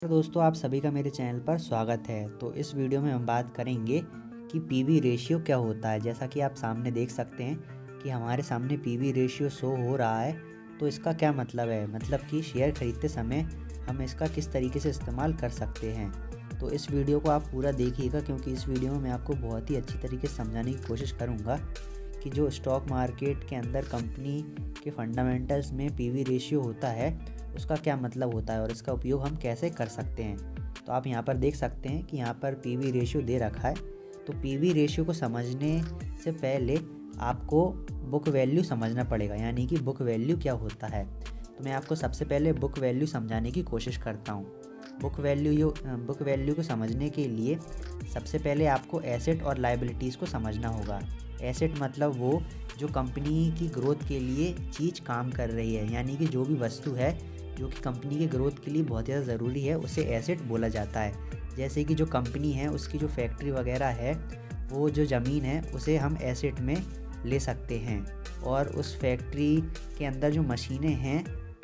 तो दोस्तों आप सभी का मेरे चैनल पर स्वागत है। तो इस वीडियो में हम बात करेंगे कि पीवी रेशियो क्या होता है। जैसा कि आप सामने देख सकते हैं कि हमारे सामने पीवी रेशियो शो हो रहा है। तो इसका क्या मतलब है, मतलब कि शेयर खरीदते समय हम इसका किस तरीके से इस्तेमाल कर सकते हैं। तो इस वीडियो को आप पूरा देखिएगा, क्योंकि इस वीडियो में मैं आपको बहुत ही अच्छी तरीके से समझाने की कोशिश करूँगा कि जो स्टॉक मार्केट के अंदर कंपनी के फंडामेंटल्स में पीवी रेशियो होता है उसका क्या मतलब होता है और इसका उपयोग हम कैसे कर सकते हैं। तो आप यहाँ पर देख सकते हैं कि यहाँ पर पीवी रेशियो दे रखा है। तो पीवी रेशियो को समझने से पहले आपको बुक वैल्यू समझना पड़ेगा, यानी कि बुक वैल्यू क्या होता है। तो मैं आपको सबसे पहले बुक वैल्यू समझाने की कोशिश करता हूँ। बुक वैल्यू को समझने के लिए सबसे पहले आपको एसेट और लायबिलिटीज़ को समझना होगा। एसेट मतलब वो जो कंपनी की ग्रोथ के लिए चीज़ काम कर रही है, यानी कि जो भी वस्तु है जो कि कंपनी के ग्रोथ के लिए बहुत ज़्यादा ज़रूरी है उसे एसेट बोला जाता है। जैसे कि जो कंपनी है उसकी जो फैक्ट्री वगैरह है, वो जो ज़मीन है उसे हम एसेट में ले सकते हैं, और उस फैक्ट्री के अंदर जो मशीनें हैं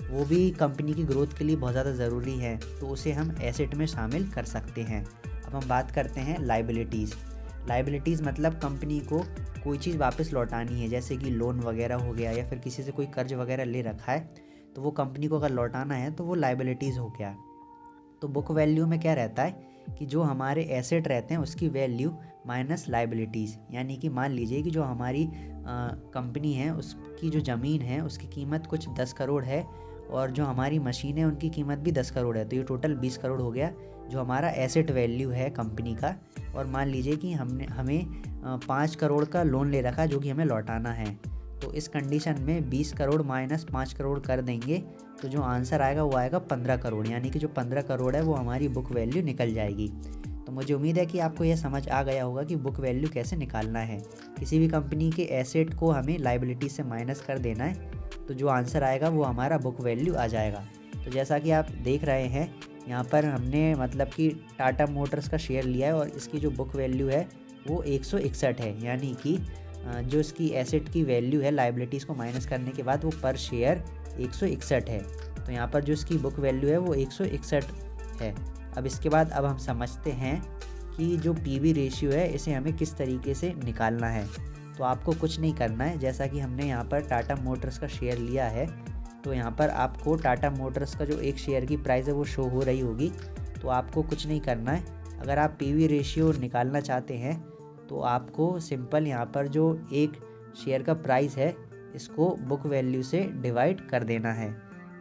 वो भी कंपनी की ग्रोथ के लिए बहुत ज़्यादा ज़रूरी है, तो उसे हम एसेट में शामिल कर सकते हैं। अब हम बात करते हैं लायबिलिटीज़ मतलब कंपनी को कोई चीज़ वापस लौटानी है, जैसे कि लोन वगैरह हो गया या फिर किसी से कोई कर्ज वगैरह ले रखा है, तो वो कंपनी को अगर लौटाना है तो वो लायबिलिटीज़ हो गया। तो बुक वैल्यू में क्या रहता है कि जो हमारे एसेट रहते हैं उसकी वैल्यू माइनस लायबिलिटीज़, यानी कि मान लीजिए कि जो हमारी कंपनी है उसकी जो ज़मीन है उसकी कीमत कुछ 10 करोड़ है, और जो हमारी मशीन है उनकी कीमत भी 10 करोड़ है, तो ये टोटल 20 करोड़ हो गया जो हमारा एसेट वैल्यू है कंपनी का। और मान लीजिए कि हमें 5 करोड़ का लोन ले रखा है जो कि हमें लौटाना है। तो इस कंडीशन में 20 करोड़ माइनस 5 करोड़ कर देंगे तो जो आंसर आएगा वो आएगा 15 करोड़, यानी कि जो 15 करोड़ है वो हमारी बुक वैल्यू निकल जाएगी। तो मुझे उम्मीद है कि आपको यह समझ आ गया होगा कि बुक वैल्यू कैसे निकालना है। किसी भी कंपनी के एसेट को हमें लायबिलिटी से माइनस कर देना है, तो जो आंसर आएगा वो हमारा बुक वैल्यू आ जाएगा। तो जैसा कि आप देख रहे हैं यहाँ पर हमने मतलब कि टाटा मोटर्स का शेयर लिया है और इसकी जो बुक वैल्यू है वो 161 है, यानी कि जो इसकी एसेट की वैल्यू है लायबिलिटीज़ को माइनस करने के बाद वो पर शेयर 161 है। तो यहाँ पर जो इसकी बुक वैल्यू है वो 161 है। अब इसके बाद अब हम समझते हैं कि जो पीवी रेशियो है इसे हमें किस तरीके से निकालना है। तो आपको कुछ नहीं करना है, जैसा कि हमने यहाँ पर टाटा मोटर्स का शेयर लिया है, तो यहाँ पर आपको टाटा मोटर्स का जो एक शेयर की प्राइस है वो शो हो रही होगी। तो आपको कुछ नहीं करना है। अगर आप पीवी रेशियो निकालना चाहते हैं तो आपको सिंपल यहाँ पर जो एक शेयर का प्राइस है इसको बुक वैल्यू से डिवाइड कर देना है।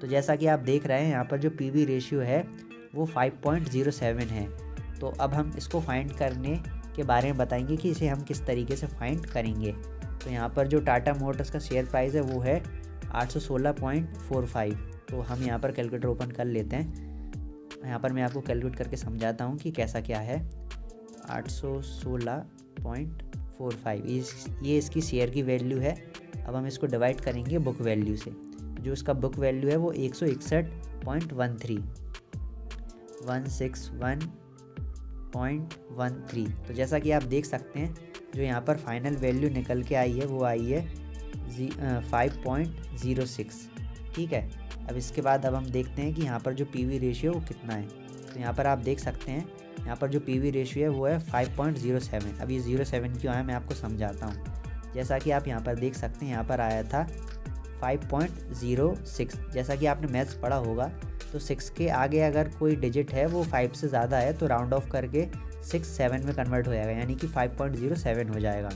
तो जैसा कि आप देख रहे हैं यहाँ पर जो पीवी रेशियो है वो 5.07 है। तो अब हम इसको फाइंड करने के बारे में बताएंगे कि इसे हम किस तरीके से फाइंड करेंगे। तो यहाँ पर जो टाटा मोटर्स का शेयर प्राइस है वो है 816.45। तो हम यहाँ पर कैलकुलेटर ओपन कर लेते हैं। यहाँ पर मैं आपको कैलकुलेट करके समझाता हूँ कि कैसा क्या है। 816.45 ये इसकी शेयर की वैल्यू है। अब हम इसको डिवाइड करेंगे बुक वैल्यू से। जो इसका बुक वैल्यू है वो 161.13 तो जैसा कि आप देख सकते हैं जो यहाँ पर फाइनल वैल्यू निकल के आई है वो आई है 5.06। ठीक है। अब इसके बाद अब हम देखते हैं कि यहाँ पर जो पीवी रेशियो वो कितना है। तो यहाँ पर आप देख सकते हैं यहाँ पर जो पीवी रेशियो है वो है 5.07। अब ये 07 क्यों आया मैं आपको समझाता हूँ। जैसा कि आप यहाँ पर देख सकते हैं यहाँ पर आया था 5.06। जैसा कि आपने मैथ्स पढ़ा होगा तो 6 के आगे अगर कोई डिजिट है वो 5 से ज़्यादा है तो राउंड ऑफ करके 7 में कन्वर्ट हो जाएगा, यानी कि 5.07 हो जाएगा।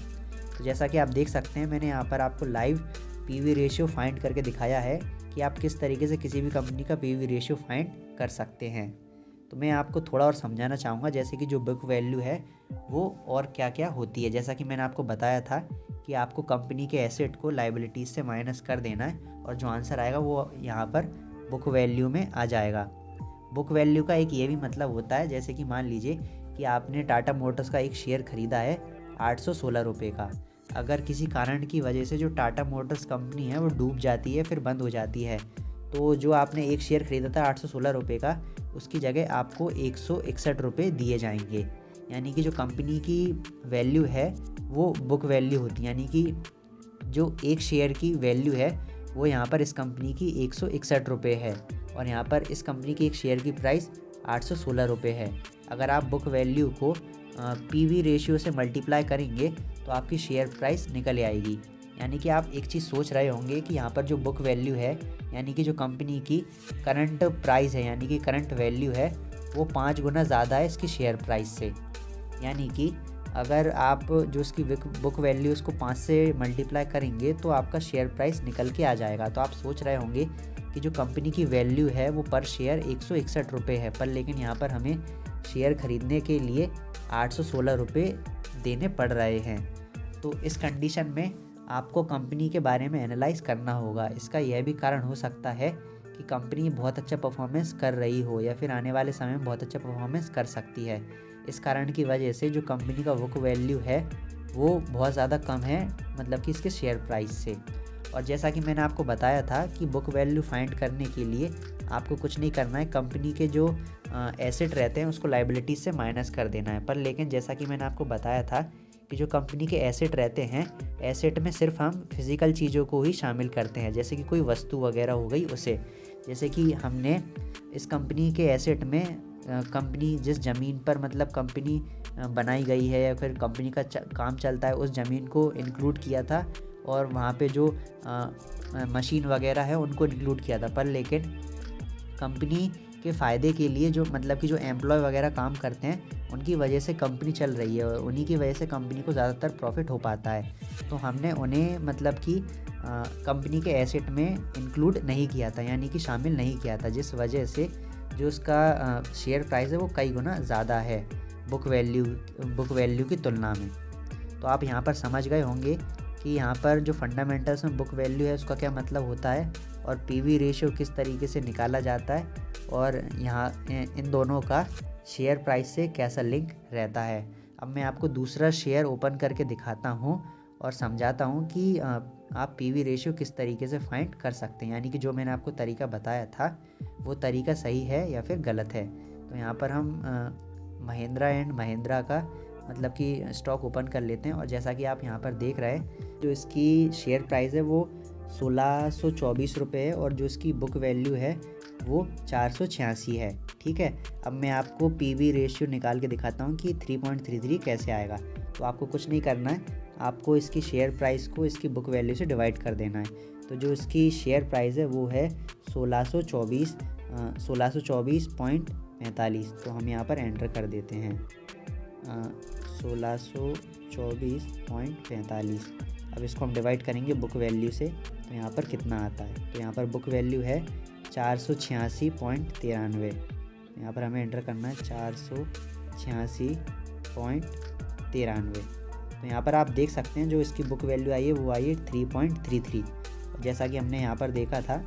तो जैसा कि आप देख सकते हैं मैंने यहाँ पर आपको लाइव पीवी रेशियो फाइंड करके दिखाया है कि आप किस तरीके से किसी भी कंपनी का पीवी रेशियो फाइंड कर सकते हैं। तो मैं आपको थोड़ा और समझाना चाहूँगा, जैसे कि जो बुक वैल्यू है वो और क्या क्या होती है। जैसा कि मैंने आपको बताया था कि आपको कंपनी के एसेट को लायबिलिटीज़ से माइनस कर देना है और जो आंसर आएगा वो यहाँ पर बुक वैल्यू में आ जाएगा। बुक वैल्यू का एक ये भी मतलब होता है, जैसे कि मान लीजिए कि आपने टाटा मोटर्स का एक शेयर ख़रीदा है 816 रुपये का। अगर किसी कारण की वजह से जो टाटा मोटर्स कंपनी है वो डूब जाती है, फिर बंद हो जाती है, तो जो आपने एक शेयर ख़रीदा था 816 रुपये का उसकी जगह आपको 161 रुपये दिए जाएंगे। यानी कि जो कंपनी की वैल्यू है वो बुक वैल्यू होती है, यानी कि जो एक शेयर की वैल्यू है वो यहाँ पर इस कंपनी की 161 रुपये है, और यहाँ पर इस कंपनी की एक शेयर की प्राइस 816 रुपये है। अगर आप बुक वैल्यू को पीवी रेशियो से मल्टीप्लाई करेंगे तो आपकी शेयर प्राइस निकल आएगी। यानी कि आप एक चीज़ सोच रहे होंगे कि यहाँ पर जो बुक वैल्यू है, यानी कि जो कंपनी की करंट प्राइस है, यानी कि करंट वैल्यू है, वो 5 गुना ज़्यादा है इसकी शेयर प्राइस से। यानी कि अगर आप जो इसकी बुक वैल्यू उसको 5 से मल्टीप्लाई करेंगे तो आपका शेयर प्राइस निकल के आ जाएगा। तो आप सोच रहे होंगे कि जो कंपनी की वैल्यू है वो पर शेयर 161 रुपये है, पर लेकिन यहाँ पर हमें शेयर ख़रीदने के लिए 816 रुपये देने पड़ रहे हैं। तो इस कंडीशन में आपको कंपनी के बारे में एनालाइज़ करना होगा। इसका यह भी कारण हो सकता है कि कंपनी बहुत अच्छा परफॉर्मेंस कर रही हो या फिर आने वाले समय में बहुत अच्छा परफॉर्मेंस कर सकती है। इस कारण की वजह से जो कंपनी का बुक वैल्यू है वो बहुत ज़्यादा कम है, मतलब कि इसके शेयर प्राइस से। और जैसा कि मैंने आपको बताया था कि बुक वैल्यू फाइंड करने के लिए आपको कुछ नहीं करना है, कंपनी के जो एसेट रहते हैं उसको लायबिलिटीज़ से माइनस कर देना है। पर लेकिन जैसा कि मैंने आपको बताया था कि जो कंपनी के एसेट रहते हैं, एसेट में सिर्फ हम फिज़िकल चीज़ों को ही शामिल करते हैं, जैसे कि कोई वस्तु वगैरह हो गई उसे। जैसे कि हमने इस कंपनी के एसेट में कंपनी जिस ज़मीन पर मतलब कंपनी बनाई गई है या फिर कंपनी का काम चलता है उस ज़मीन को इंक्लूड किया था, और वहाँ पे जो मशीन वगैरह है उनको इंक्लूड किया था। पर लेकिन कंपनी के फ़ायदे के लिए जो मतलब कि जो एम्प्लॉय वगैरह काम करते हैं उनकी वजह से कंपनी चल रही है और उन्हीं की वजह से कंपनी को ज़्यादातर प्रॉफिट हो पाता है। तो हमने उन्हें मतलब कि कंपनी के एसेट में इंक्लूड नहीं किया था, यानी कि शामिल नहीं किया था, जिस वजह से जो उसका शेयर प्राइस है वो कई गुना ज़्यादा है बुक वैल्यू की तुलना में। तो आप यहाँ पर समझ गए होंगे कि यहाँ पर जो फंडामेंटल्स में बुक वैल्यू है उसका क्या मतलब होता है और पीवी रेशियो किस तरीके से निकाला जाता है, और यहाँ इन दोनों का शेयर प्राइस से कैसा लिंक रहता है। अब मैं आपको दूसरा शेयर ओपन करके दिखाता हूँ और समझाता हूँ कि आप पीवी रेशियो किस तरीके से फाइंड कर सकते हैं, यानी कि जो मैंने आपको तरीका बताया था वो तरीका सही है या फिर गलत है। तो यहाँ पर हम महिंद्रा एंड महिंद्रा का मतलब कि स्टॉक ओपन कर लेते हैं, और जैसा कि आप यहाँ पर देख रहे हैं जो इसकी शेयर प्राइस है वो 1624 रुपये है और जो इसकी बुक वैल्यू है वो 486 है। ठीक है, अब मैं आपको पीवी रेशियो निकाल के दिखाता हूँ कि 3.33 कैसे आएगा। तो आपको कुछ नहीं करना है, आपको इसकी शेयर प्राइस को इसकी बुक वैल्यू से डिवाइड कर देना है। तो जो इसकी शेयर प्राइस है वो है 1624.45। तो हम यहाँ पर एंटर कर देते हैं 1624.45। अब इसको हम डिवाइड करेंगे बुक वैल्यू से, तो यहाँ पर कितना आता है। तो यहाँ पर बुक वैल्यू है 486.93। यहाँ पर हमें एंटर करना है 486.93। तो यहाँ पर आप देख सकते हैं जो इसकी बुक वैल्यू आई है वो आई है 3.33। जैसा कि हमने यहाँ पर देखा था,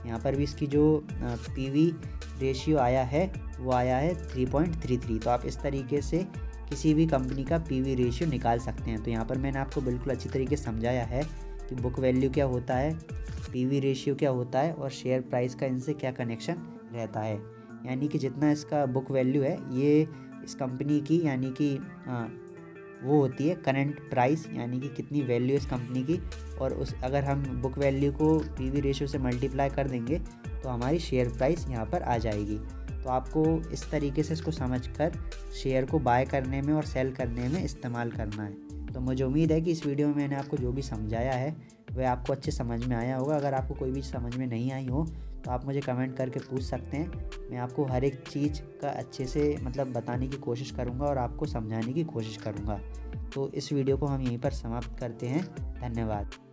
यहाँ पर भी इसकी जो पीवी रेशियो आया है वो आया है 3.33। तो आप इस तरीके से किसी भी कंपनी का पीवी रेशियो निकाल सकते हैं। तो यहाँ पर मैंने आपको बिल्कुल अच्छी तरीके से समझाया है कि बुक वैल्यू क्या होता है, पीवी रेशियो क्या होता है और शेयर प्राइस का इनसे क्या कनेक्शन रहता है। यानी कि जितना इसका बुक वैल्यू है ये इस कंपनी की यानी कि वो होती है करंट प्राइस, यानी कि कितनी वैल्यू इस कंपनी की, और उस अगर हम बुक वैल्यू को पीवी रेशियो से मल्टीप्लाई कर देंगे तो हमारी शेयर प्राइस यहाँ पर आ जाएगी। तो आपको इस तरीके से इसको समझकर शेयर को बाय करने में और सेल करने में इस्तेमाल करना है। तो मुझे उम्मीद है कि इस वीडियो में मैंने आपको जो भी समझाया है वह आपको अच्छे समझ में आया होगा। अगर आपको कोई भी समझ में नहीं आई हो तो आप मुझे कमेंट करके पूछ सकते हैं। मैं आपको हर एक चीज़ का अच्छे से मतलब बताने की कोशिश करूँगा और आपको समझाने की कोशिश करूँगा। तो इस वीडियो को हम यहीं पर समाप्त करते हैं। धन्यवाद।